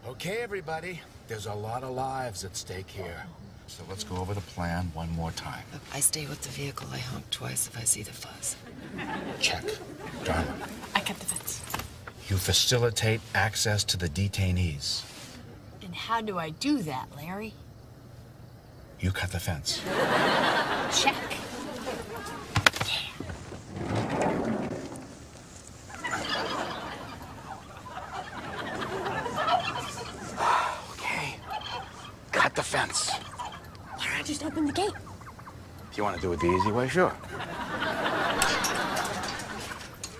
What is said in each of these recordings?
Okay, everybody. There's a lot of lives at stake here. So let's go over the plan one more time. Look, I stay with the vehicle. I honk twice if I see the fuzz. Check. Dharma. I kept the fence. You facilitate access to the detainees. And how do I do that, Larry? You cut the fence. Check. Okay. Cut the fence. Larry, I just opened the gate. If you want to do it the easy way, sure.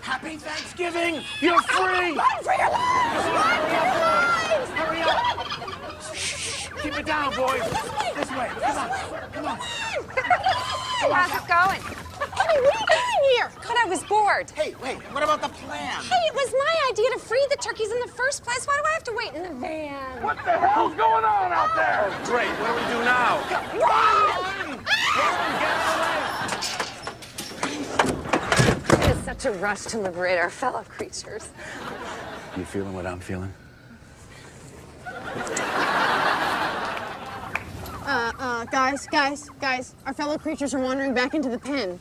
Happy Thanksgiving! You're free! Run for your lives! Run for your lives! Hurry up! Shh! Keep it down, boys. This way. Come on. Come on. How's it going? Honey, what are you doing here? God, I was bored. Hey, wait. What about the plan? Hey, it was my idea to free the turkeys in the first place. Why do I have to wait in the van? What the hell's going on out there? Oh, great. What do we do now? Run! It is such a rush to liberate our fellow creatures. You feeling what I'm feeling? Guys, our fellow creatures are wandering back into the pen.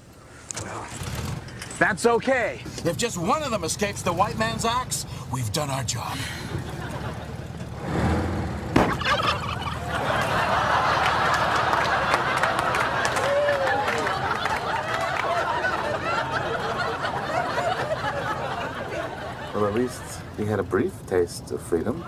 That's okay. If just one of them escapes the white man's axe, we've done our job. Well, at least he had a brief taste of freedom.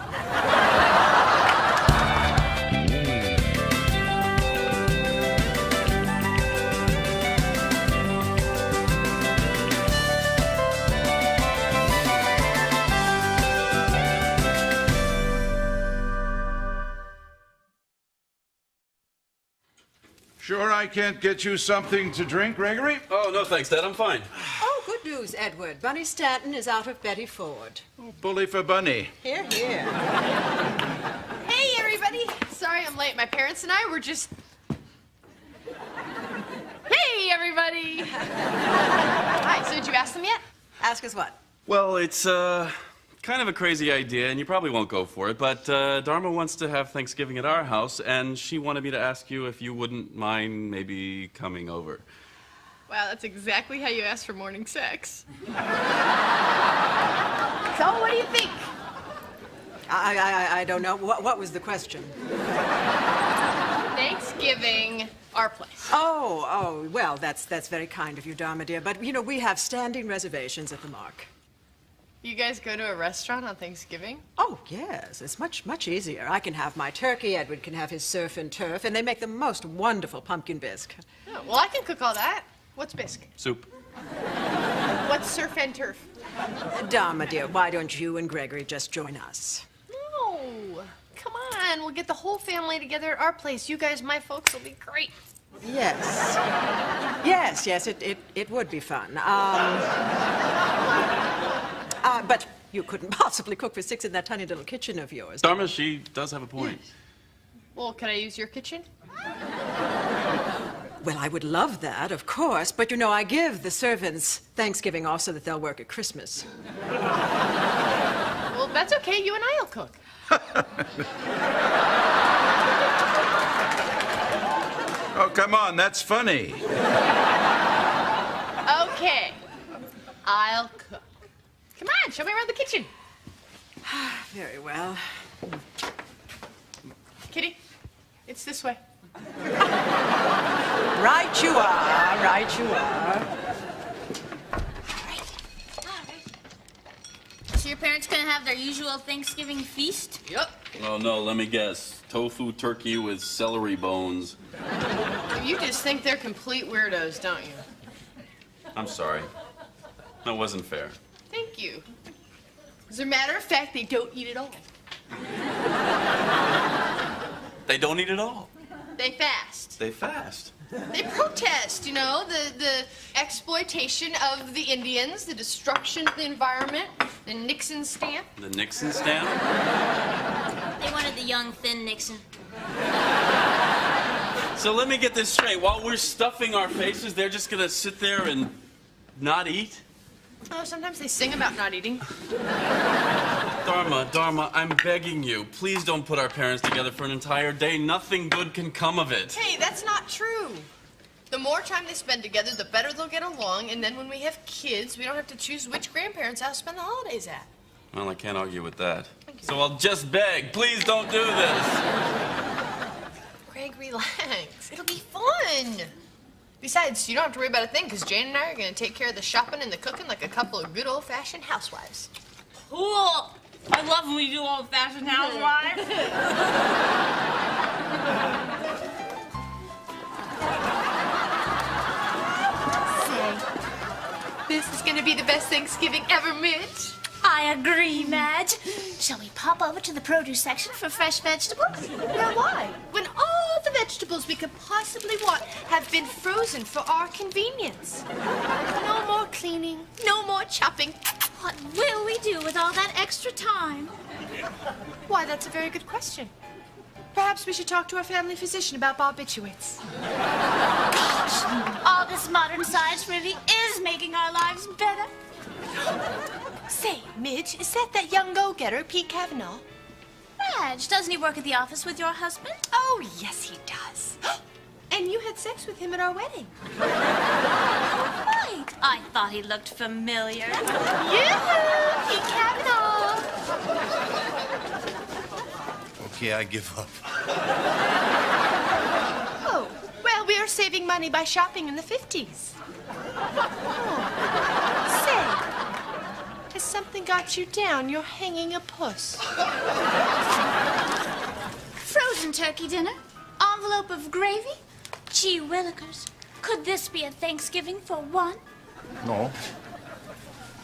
Sure I can't get you something to drink, Gregory? Oh, no thanks, Dad. I'm fine. Oh, good news, Edward. Bunny Stanton is out of Betty Ford. Oh, bully for Bunny. Here, here. Hey, everybody. Sorry I'm late. My parents and I were just... Hey, everybody. Hi, so did you ask them yet? Ask us what? Well, it's kind of a crazy idea, and you probably won't go for it, but Dharma wants to have Thanksgiving at our house, and she wanted me to ask you if you wouldn't mind maybe coming over. Wow, that's exactly how you ask for morning sex. So, what do you think? I don't know. What was the question? Thanksgiving, our place. Oh, well, that's very kind of you, Dharma, dear. But, you know, we have standing reservations at the Mark. You guys go to a restaurant on Thanksgiving? Oh, yes. It's much easier. I can have my turkey, Edward can have his surf and turf, and they make the most wonderful pumpkin bisque. Oh, well, I can cook all that. What's bisque? Soup. What's surf and turf? Dharma, dear, why don't you and Gregory just join us? No. Come on. We'll get the whole family together at our place. You guys, my folks, will be great. Yes. Yes, it would be fun. But you couldn't possibly cook for 6 in that tiny little kitchen of yours. Dharma, she does have a point. Well, can I use your kitchen? Well, I would love that, of course, but you know, I give the servants Thanksgiving off so that they'll work at Christmas. Well, that's okay. You and I'll cook. Oh, come on, that's funny. Okay. I'll cook. Come on, show me around the kitchen. Very well. Kitty, it's this way. Right you are, right you are. So your parents gonna have their usual Thanksgiving feast? Yep. Oh, no, let me guess. Tofu turkey with celery bones. You just think they're complete weirdos, don't you? I'm sorry. That wasn't fair. Thank you. As a matter of fact, they don't eat it all. They don't eat it all. They fast. They fast. They protest, you know, the exploitation of the Indians, the destruction of the environment, the Nixon stamp. The Nixon stamp? They wanted the young, thin Nixon. So let me get this straight. While we're stuffing our faces, they're just gonna sit there and not eat? Oh, sometimes they sing about not eating. Dharma, I'm begging you. Please don't put our parents together for an entire day. Nothing good can come of it. Hey, that's not true. The more time they spend together, the better they'll get along, and then when we have kids, we don't have to choose which grandparents' house to spend the holidays at. Well, I can't argue with that. So I'll just beg. Please don't do this. Greg, relax. It'll be fun. Besides, you don't have to worry about a thing, because Jane and I are going to take care of the shopping and the cooking like a couple of good old-fashioned housewives. Cool. I love when we do old-fashioned housewives. This is going to be the best Thanksgiving ever, Mitch. I agree, Madge. Shall we pop over to the produce section for fresh vegetables? Now why? When all the vegetables we could possibly want have been frozen for our convenience. No more cleaning, no more chopping. What will we do with all that extra time? Why, that's a very good question. Perhaps we should talk to our family physician about barbiturates. Gosh, all this modern science really is making our lives better. Say, Midge, is that young go-getter, Pete Kavanaugh? Madge, doesn't he work at the office with your husband? Oh, yes, he does. And you had sex with him at our wedding. Right. I thought he looked familiar. Yeah, Pete Kavanaugh. Okay, I give up. Oh, well, we are saving money by shopping in the 50s. Say, has something got you down? You're hanging a puss. Frozen turkey dinner, envelope of gravy. Gee willikers, could this be a Thanksgiving for one? No.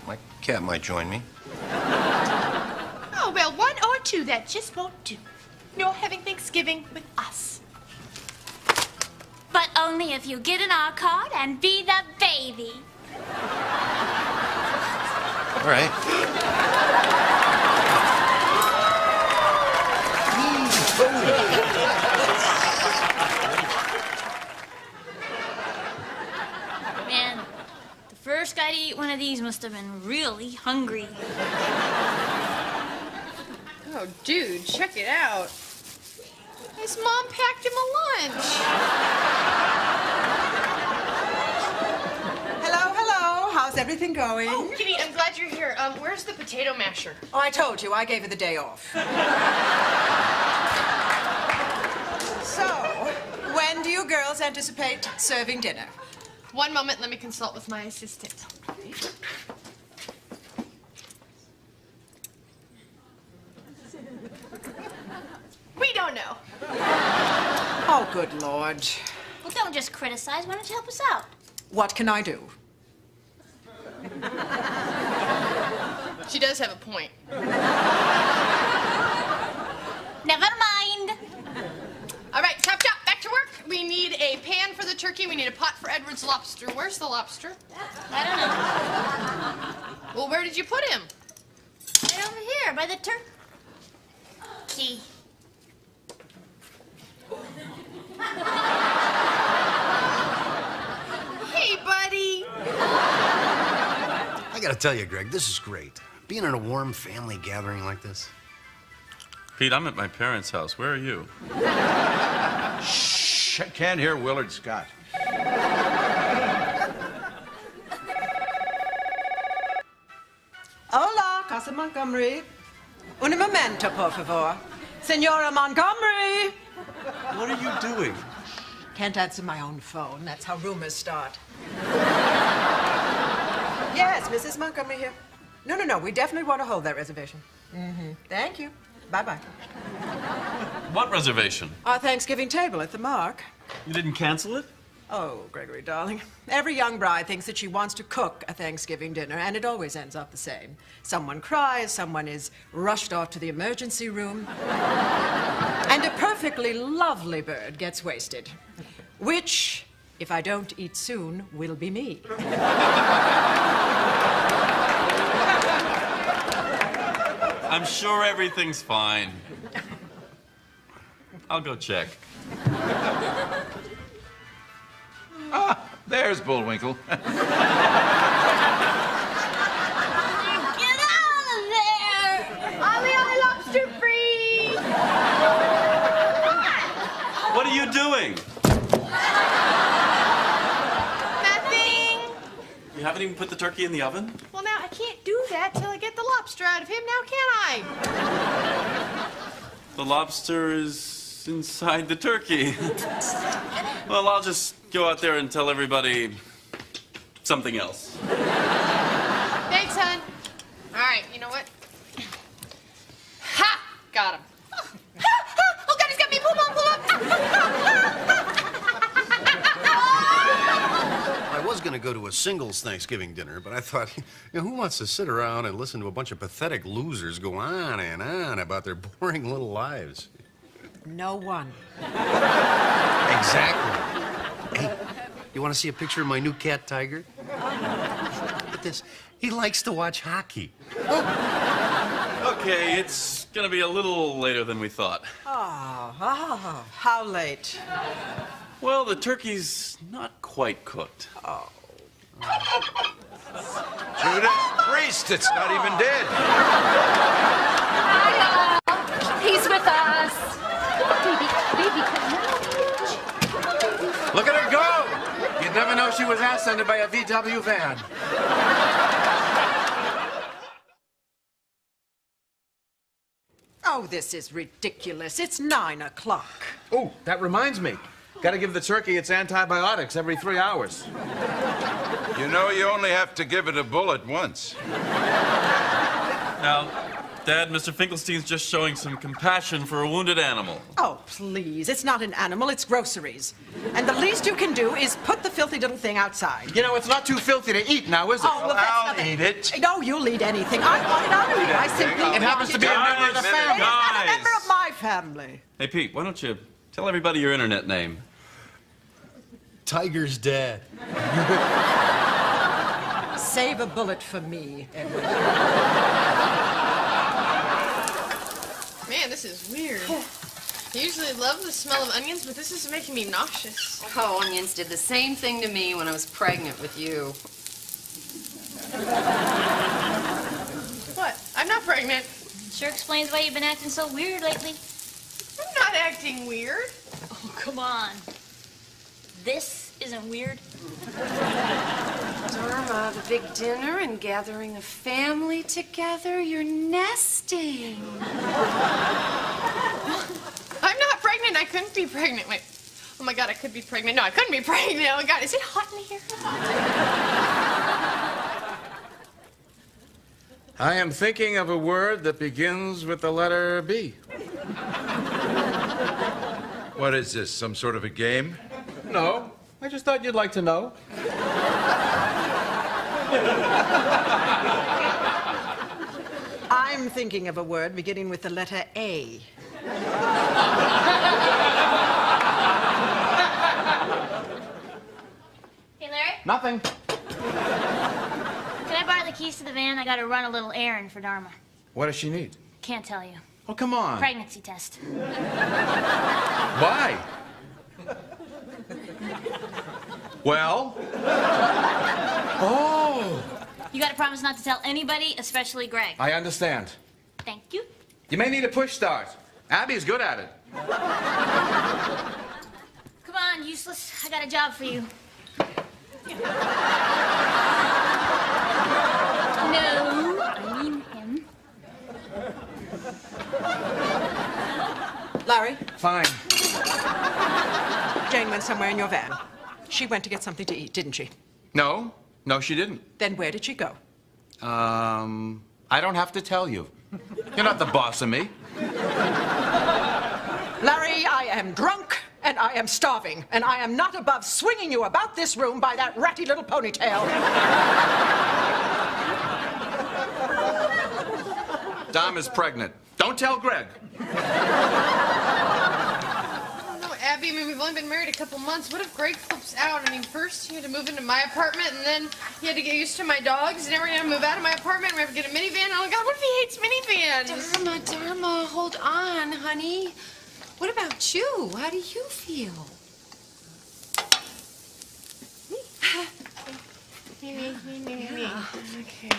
My cat might join me. Oh, well, one or two, that just won't do. You're having Thanksgiving with us. But only if you get in our card and be the baby. All right. Man, the first guy to eat one of these must have been really hungry. Oh, dude, check it out. His mom packed him a lunch. Hello. How's everything going? Oh, Kitty, I'm glad you're here. Where's the potato masher? Oh, I told you, I gave her the day off. So, when do you girls anticipate serving dinner? One moment, let me consult with my assistant. We don't know. Oh, good Lord. Well, don't just criticize. Why don't you help us out? What can I do? She does have a point. Never mind. All right, chop, chop, back to work. We need a pan for the turkey. We need a pot for Edward's lobster. Where's the lobster? I don't know. Well, where did you put him? Right over here, by the turkey. Hey, buddy. I gotta tell you, Greg, this is great. Being in a warm family gathering like this. Pete, I'm at my parents' house. Where are you? Shh, I can't hear Willard Scott. Hola, Casa Montgomery. Un momento, por favor. Senora Montgomery! What are you doing? Can't answer my own phone. That's how rumors start. Yes, Mrs. Montgomery here. No. We definitely want to hold that reservation. Thank you. Bye-bye. What reservation? Our Thanksgiving table at the Mark. You didn't cancel it? Oh, Gregory, darling. Every young bride thinks that she wants to cook a Thanksgiving dinner, and it always ends up the same. Someone cries, someone is rushed off to the emergency room, and a perfectly lovely bird gets wasted. Which, if I don't eat soon, will be me. I'm sure everything's fine. I'll go check. Ah, there's Bullwinkle. Get out of there! I doing? Nothing. You haven't even put the turkey in the oven? Well, now I can't do that till I get the lobster out of him. Now can I? The lobster is inside the turkey. Well, I'll just go out there and tell everybody something else. Thanks, hon. All right, you know what? Ha! Got him. Oh, God, he's got me. Pull I was going to go to a singles Thanksgiving dinner, but I thought, who wants to sit around and listen to a bunch of pathetic losers go on and on about their boring little lives? No one. Exactly. Hey, you want to see a picture of my new cat, Tiger? Look at this. He likes to watch hockey. Okay, it's gonna be a little later than we thought. Oh, how late? Well, the turkey's not quite cooked. Oh. Judith Priest, it's not even dead. He's with us. Baby, Look at her go! You'd never know she was ascended by a VW van. Oh, this is ridiculous. It's 9 o'clock. Oh, that reminds me. Gotta give the turkey its antibiotics every 3 hours. You know, you only have to give it a bullet once. Now, Dad, Mr. Finkelstein's just showing some compassion for a wounded animal. Oh, please. It's not an animal, it's groceries. And the least you can do is put the filthy little thing outside. You know, it's not too filthy to eat now, is it? Oh, well, that's I'll nothing. eat it. No, you'll eat anything. I want it out of you. I simply It happens to be a member of the It is family. not a member of my family. Hey, Pete, why don't you tell everybody your internet name? Tiger's dead. Save a bullet for me, Edward. Man, this is weird. I usually love the smell of onions, but this is making me nauseous. Oh, onions did the same thing to me when I was pregnant with you. What? I'm not pregnant. Sure explains why you've been acting so weird lately. I'm not acting weird. Oh, come on. This isn't weird. Dharma, the big dinner and gathering the family together. You're nesting. I'm not pregnant. I couldn't be pregnant. Wait. Oh my God, I could be pregnant. No, I couldn't be pregnant. Oh my God, is it hot in here? I am thinking of a word that begins with the letter B. What is this, some sort of a game? No, I just thought you'd like to know. I'm thinking of a word beginning with the letter A. Hey, Larry, Nothing. can I borrow the keys to the van? I gotta run a little errand for Dharma. What does she need? Can't tell you. Oh, come on. Pregnancy test. Why? Well? Oh, You gotta promise not to tell anybody, especially Greg. I understand. Thank you. You may need a push start. Abby's good at it. Come on, useless. I got a job for you. No, I mean him. Larry, Fine. Jane went somewhere in your van. She went to get something to eat, didn't she? No, she didn't. Then where did she go? I don't have to tell you. You're not the boss of me. Larry, I am drunk, and I am starving, and I am not above swinging you about this room by that ratty little ponytail. Dom is pregnant. Don't tell Greg. No, Abby, I mean, we've only been married a couple months. What if Greg flips out? I mean, first he had to move into my apartment, and then he had to get used to my dogs, and now we're gonna move out of my apartment, and we have to get a minivan. Oh, God, what if he hates minivans? Dharma, hold on, honey. What about you? How do you feel? Me. Okay.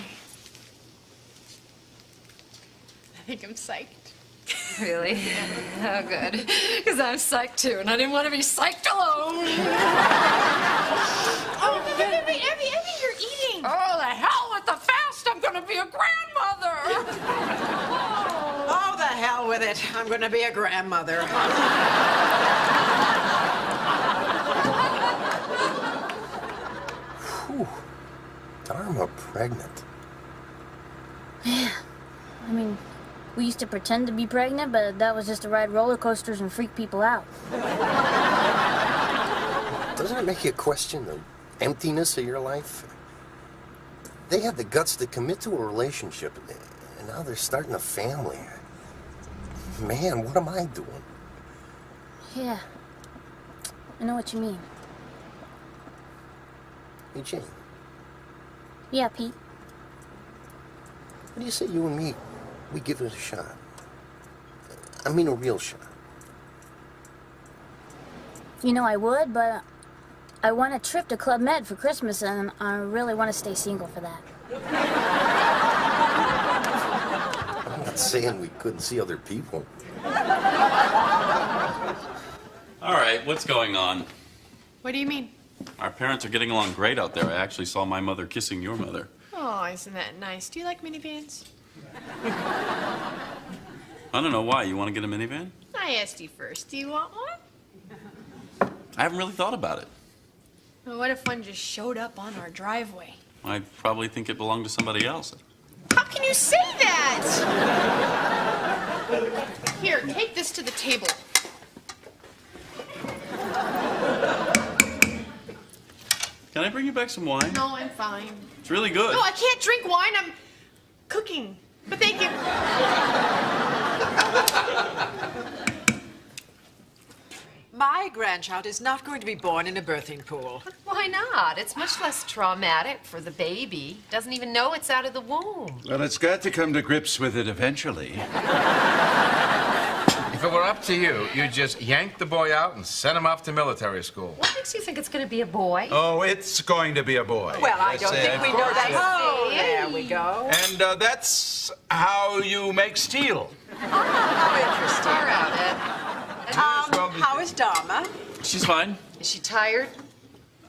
I think I'm psyched. Really? Oh, good. Because I'm psyched too, and I didn't want to be psyched alone. Oh, Abby, you're eating. Oh, the hell with the fast! I'm going to be a grandmother. Oh, the hell with it. I'm going to be a grandmother. Whew. Dharma pregnant. Yeah. I mean, we used to pretend to be pregnant, but that was just to ride roller coasters and freak people out. Doesn't it make you question the emptiness of your life? They had the guts to commit to a relationship, and now they're starting a family. Man, what am I doing? Yeah. I know what you mean. Hey, Jane, Yeah, Pete. what do you say you and me, we give it a shot? I mean a real shot. You know I would, but I want a trip to Club Med for Christmas, and I really want to stay single for that. I'm not saying we couldn't see other people. All right, what's going on? What do you mean? Our parents are getting along great out there. I actually saw my mother kissing your mother. Oh, isn't that nice? Do you like minivans? I don't know why. You want to get a minivan? I asked you first. Do you want one? I haven't really thought about it. Well, what if one just showed up on our driveway? I probably think it belonged to somebody else. How can you say that? Here, take this to the table. Can I bring you back some wine? No, I'm fine. It's really good. No, I can't drink wine. I'm cooking. But thank you. My grandchild is not going to be born in a birthing pool. Why not? It's much less traumatic for the baby. Doesn't even know it's out of the womb. Well, it's got to come to grips with it eventually. If it were up to you, you'd just yank the boy out and send him off to military school. What makes you think it's going to be a boy? Oh, it's going to be a boy. Well, I don't think we know that. Oh, see. there we go. And that's how you make steel. How interesting. All right, Ed. How is Dharma? She's fine. Is she tired?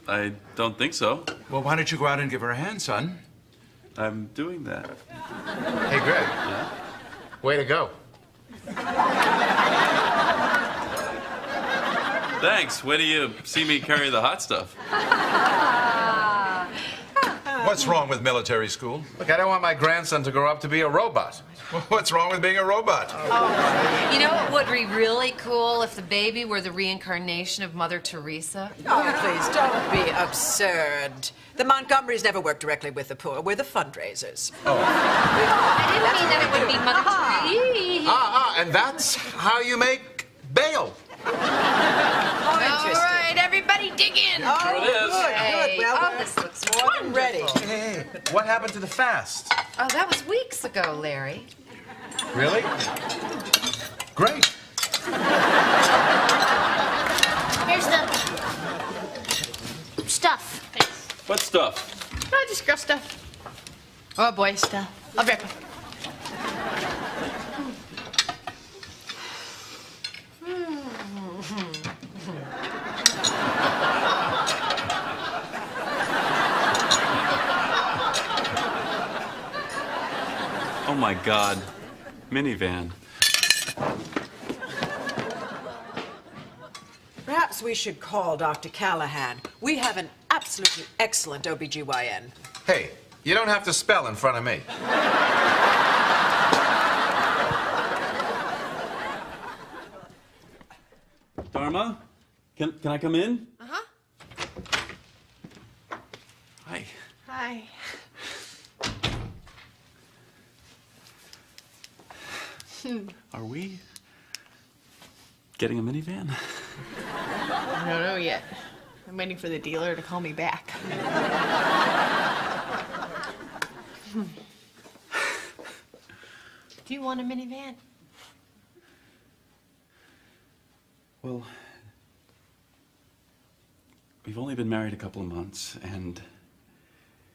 I don't think so. Well, why don't you go out and give her a hand, son? I'm doing that. Hey, Greg. Yeah? Way to go. Thanks. Wait till you see me carry the hot stuff. What's wrong with military school? Look, I don't want my grandson to grow up to be a robot. What's wrong with being a robot? You know what would be really cool if the baby were the reincarnation of Mother Teresa? Oh, please, don't be absurd. The Montgomerys never work directly with the poor. We're the fundraisers. I didn't mean that it would be Mother Teresa. And that's how you make bail. Oh, All interesting. right, everybody dig in. Oh, There it is. good, Hey, good. Well, oh, we're this looks more than ready. Hey, what happened to the fast? Oh, that was weeks ago, Larry. Really? Great. Here's the stuff. What stuff? Oh, just girl stuff. Oh, boy stuff. I'll be right back. Oh my God. Minivan. Perhaps we should call Dr. Callahan. We have an absolutely excellent OBGYN. Hey, you don't have to spell in front of me. Dharma? Can I come in? Uh-huh. Hi. Hi. Are we getting a minivan? I don't know yet. I'm waiting for the dealer to call me back. Do you want a minivan? Well, we've only been married a couple of months, and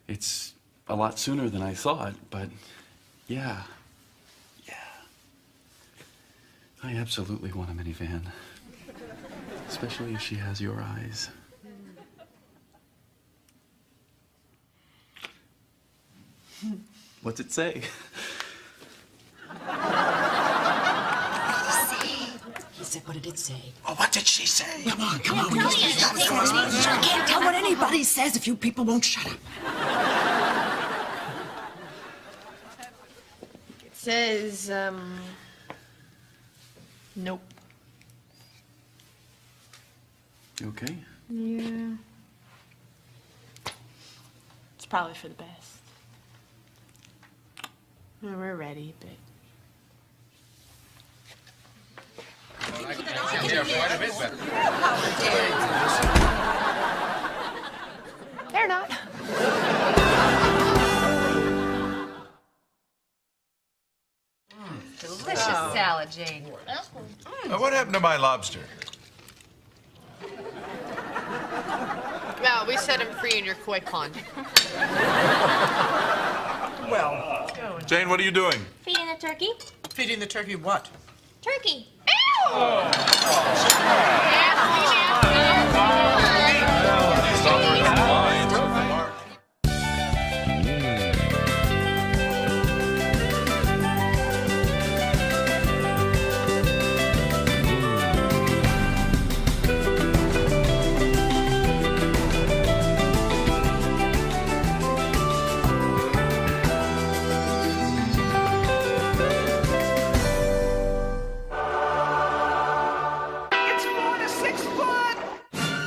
it's a lot sooner than I thought, but yeah. I absolutely want a minivan. Especially if she has your eyes. What's it say? He said, what did it say? Oh, what did she say? Come on. I can't tell what anybody says if you people won't shut up. It says, nope. You okay? Yeah. It's probably for the best. Well, we're ready, but... They're not. Delicious salad, Jane. What happened to my lobster? No, we set him free in your koi pond. Well, Jane, what are you doing? Feeding the turkey. feeding the turkey what? Turkey. Nasty, nasty, nasty.